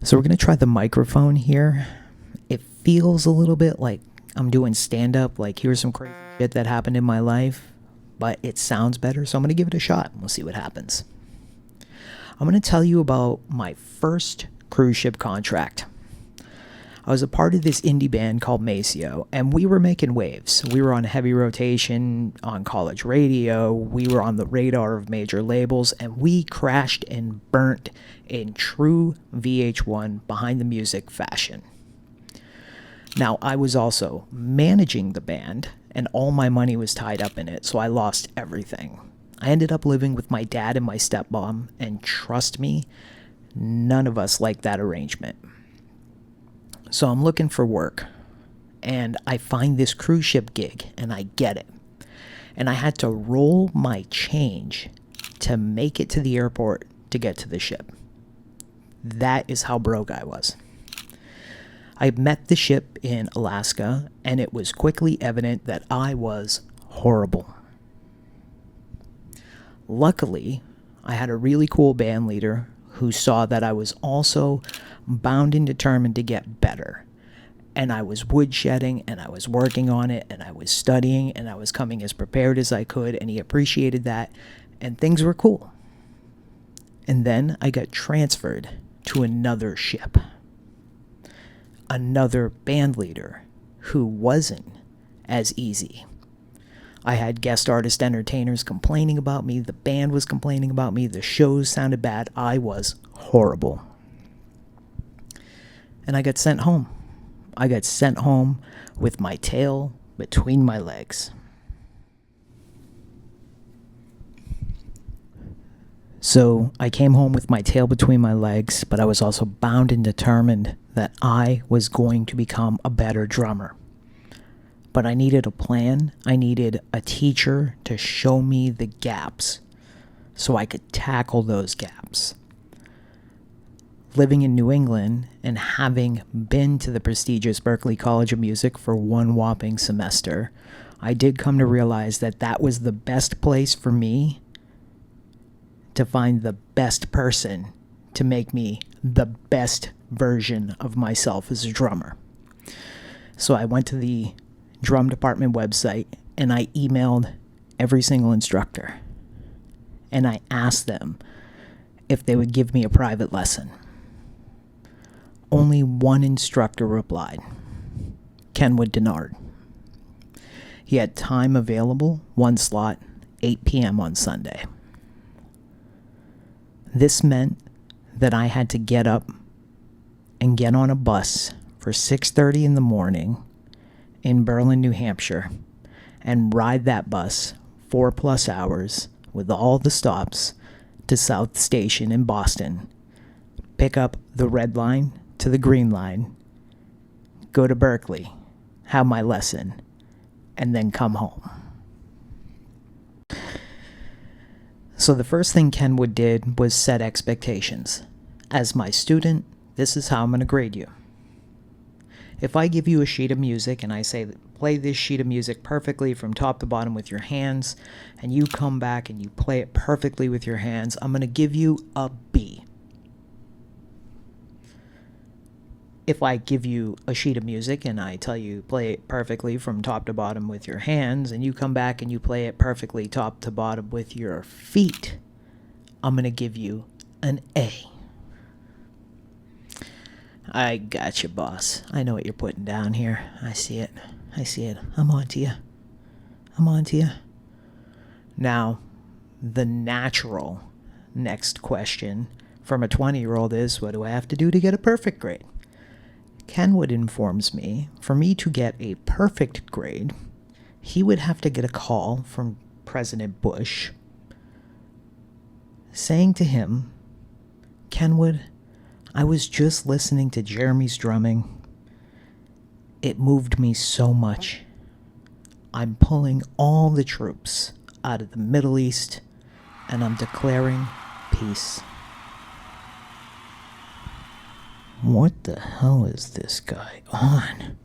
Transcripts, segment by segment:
So we're going to try the microphone here. It feels a little bit like I'm doing stand-up, like here's some crazy shit that happened in my life, but it sounds better, so I'm going to give it a shot. We'll see what happens. I'm going to tell you about my first cruise ship contract. I was a part of this indie band called Maceo, and we were making waves. We were on heavy rotation on college radio. We were on the radar of major labels, and we crashed and burnt in true VH1 behind the music fashion. Now, I was also managing the band, and all my money was tied up in it, so I lost everything. I ended up living with my dad and my stepmom, and trust me, none of us liked that arrangement. So I'm looking for work, and I find this cruise ship gig, and I get it. And I had to roll my change to make it to the airport to get to the ship. That is how broke I was. I met the ship in Alaska, and it was quickly evident that I was horrible. Luckily, I had a really cool band leader who saw that I was also bound and determined to get better. And I was woodshedding, and I was working on it, and I was studying, and I was coming as prepared as I could, and he appreciated that, and things were cool. And then I got transferred to another ship. Another band leader who wasn't as easy. I had guest artist entertainers complaining about me, the band was complaining about me, the shows sounded bad, I was horrible. And I got sent home. I got sent home with my tail between my legs. So I came home with my tail between my legs, but I was also bound and determined that I was going to become a better drummer. But I needed a plan. I needed a teacher to show me the gaps so I could tackle those gaps. Living in New England and having been to the prestigious Berklee College of Music for one whopping semester, I did come to realize that that was the best place for me to find the best person to make me the best version of myself as a drummer. So I went to the drum department website and I emailed every single instructor and I asked them if they would give me a private lesson. Only one instructor replied, Kenwood Denard. He had time available, one slot, 8 p.m. on Sunday. This meant that I had to get up and get on a bus for 6:30 in the morning in Berlin, New Hampshire, and ride that bus 4+ hours with all the stops to South Station in Boston, pick up the red line to the green line, go to Berklee, have my lesson, and then come home. So the first thing Kenwood did was set expectations. As my student, this is how I'm going to grade you. If I give you a sheet of music and I say, play this sheet of music perfectly from top to bottom with your hands, and you come back and you play it perfectly with your hands, I'm going to give you a B. If I give you a sheet of music and I tell you play it perfectly from top to bottom with your hands, and you come back and you play it perfectly top to bottom with your feet, I'm going to give you an A. I got you, boss. I know what you're putting down here. I see it. I'm on to you. Now, the natural next question from a 20-year-old is, what do I have to do to get a perfect grade? Kenwood informs me, for me to get a perfect grade, he would have to get a call from President Bush saying to him, Kenwood, I was just listening to Jeremy's drumming. It moved me so much. I'm pulling all the troops out of the Middle East, and I'm declaring peace. What the hell is this guy on?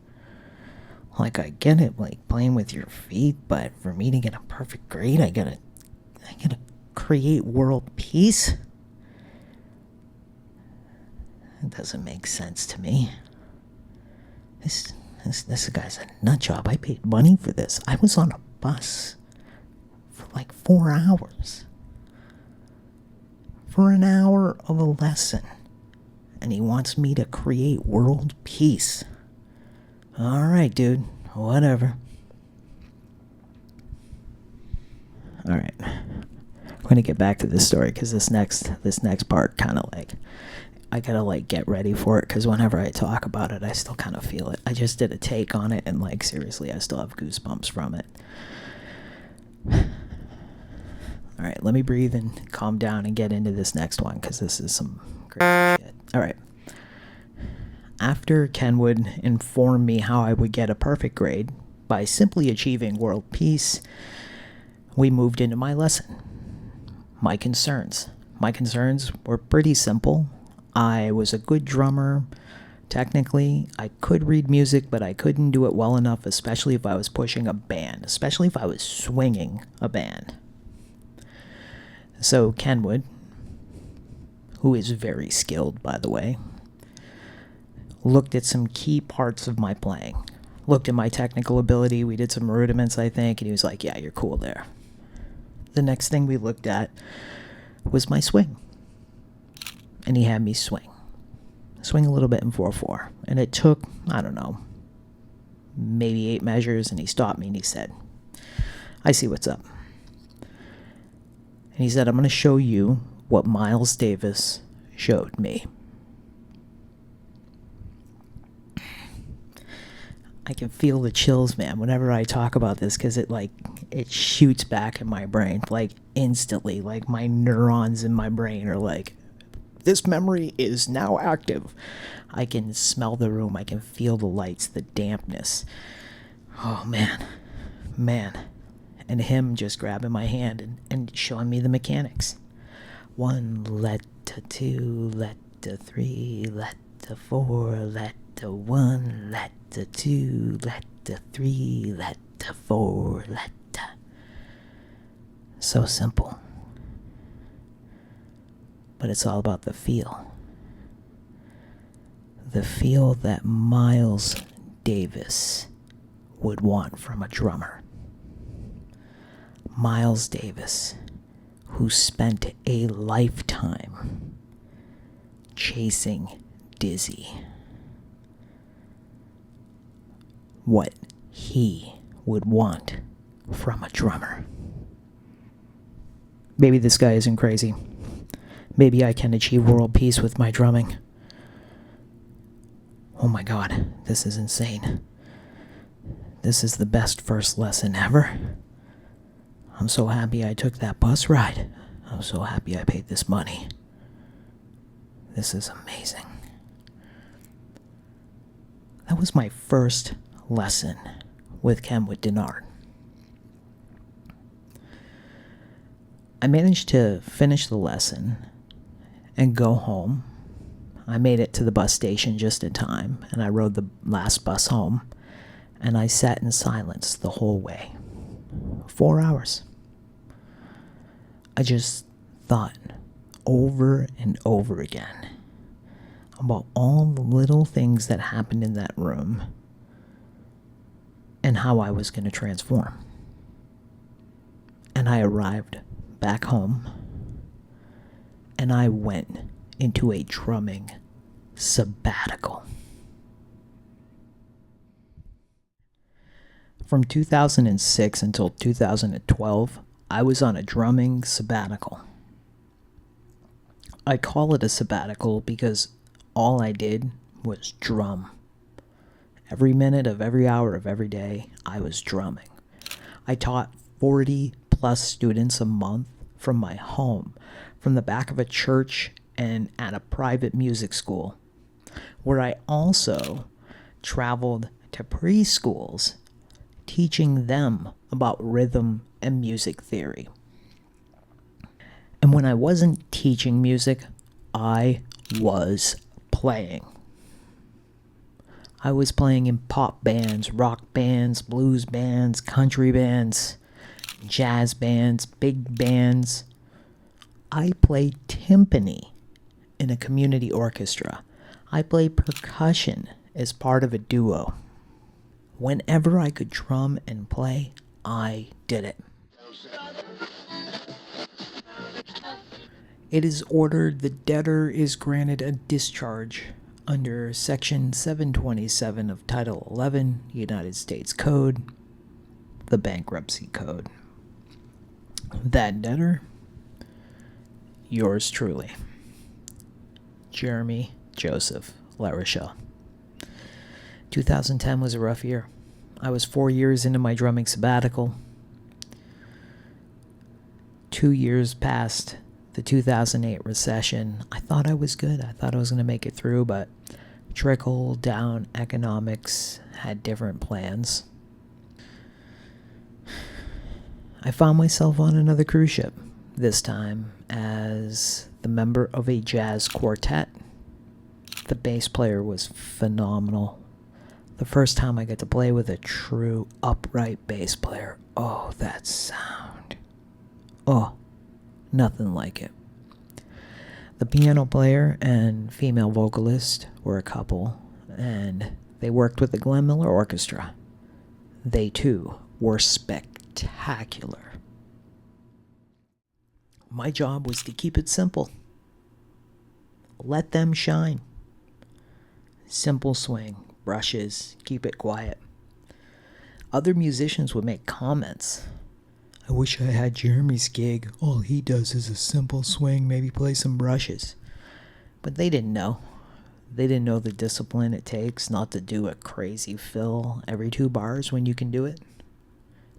Like, I get it, like, playing with your feet, but for me to get a perfect grade, I gotta create world peace? It doesn't make sense to me. This guy's a nut job. I paid money for this. I was on a bus for like 4 hours. For an hour of a lesson. And he wants me to create world peace. Alright, dude. Whatever. Alright. I'm gonna get back to this story because this next part kind of like, I gotta like get ready for it because whenever I talk about it, I still kind of feel it. I just did a take on it and like seriously, I still have goosebumps from it. Alright, let me breathe and calm down and get into this next one because this is some crazy shit. Alright. After Kenwood informed me how I would get a perfect grade by simply achieving world peace, we moved into my lesson. My concerns. My concerns were pretty simple. I was a good drummer. Technically, I could read music, but I couldn't do it well enough, especially if I was pushing a band, especially if I was swinging a band. So Kenwood, who is very skilled, by the way, looked at some key parts of my playing. Looked at my technical ability. We did some rudiments, I think, and he was like, yeah, you're cool there. The next thing we looked at was my swing. And he had me swing a little bit in 4/4. And it took, I don't know, maybe 8 measures, and he stopped me and he said, I see what's up. And he said, I'm going to show you what Miles Davis showed me. I can feel the chills, man, whenever I talk about this, because it shoots back in my brain, like, instantly. Like, my neurons in my brain are like, this memory is now active. I can smell the room. I can feel the lights, the dampness. Oh, man. And him just grabbing my hand and showing me the mechanics. 1, let to 2, let to 3, let to 4, let to 1, let to 2, let to 3, let to 4, let to... So simple. But it's all about the feel. The feel that Miles Davis would want from a drummer. Miles Davis, who spent a lifetime chasing Dizzy. What he would want from a drummer. Maybe this guy isn't crazy. Maybe I can achieve world peace with my drumming. Oh my god, this is insane. This is the best first lesson ever. I'm so happy I took that bus ride. I'm so happy I paid this money. This is amazing. That was my first lesson with Kenwood Denard. I managed to finish the lesson and go home. I made it to the bus station just in time, and I rode the last bus home, and I sat in silence the whole way. 4 hours. I just thought over and over again about all the little things that happened in that room and how I was going to transform. And I arrived back home, and I went into a drumming sabbatical. From 2006 until 2012, I was on a drumming sabbatical. I call it a sabbatical because all I did was drum. Every minute of every hour of every day, I was drumming. I taught 40 plus students a month from my home, from the back of a church and at a private music school, where I also traveled to preschools teaching them about rhythm and music theory. And when I wasn't teaching music, I was playing. I was playing in pop bands, rock bands, blues bands, country bands, jazz bands, big bands. I played timpani in a community orchestra. I play percussion as part of a duo. Whenever I could drum and play, I did it. It is ordered the debtor is granted a discharge under Section 727 of Title 11, United States Code, the Bankruptcy Code. That debtor, yours truly, Jeremy Joseph LaRochelle. 2010 was a rough year. I was 4 years into my drumming sabbatical. 2 years past the 2008 recession. I thought I was good. I thought I was going to make it through, but trickle down economics had different plans. I found myself on another cruise ship, this time as the member of a jazz quartet. The bass player was phenomenal. The first time I got to play with a true upright bass player. Oh, that sound. Oh, nothing like it. The piano player and female vocalist were a couple, and they worked with the Glenn Miller Orchestra. They, too, were spectacular. My job was to keep it simple. Let them shine. Simple swing, brushes, keep it quiet. Other musicians would make comments. I wish I had Jeremy's gig. All he does is a simple swing, maybe play some brushes. But they didn't know. They didn't know the discipline it takes not to do a crazy fill every 2 bars when you can do it.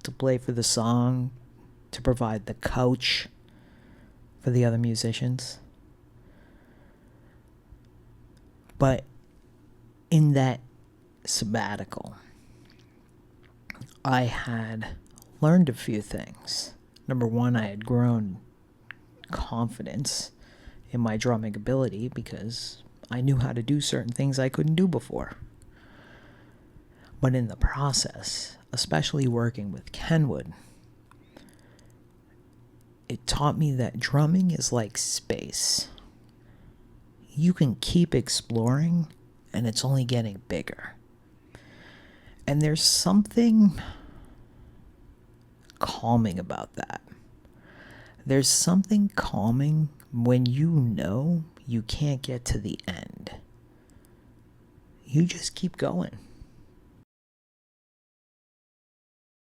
To play for the song, to provide the couch for the other musicians. But in that sabbatical, I had learned a few things. Number one, I had grown confidence in my drumming ability because I knew how to do certain things I couldn't do before. But in the process, especially working with Kenwood, it taught me that drumming is like space. You can keep exploring, and it's only getting bigger. And there's something calming about that. There's something calming when you know you can't get to the end. You just keep going.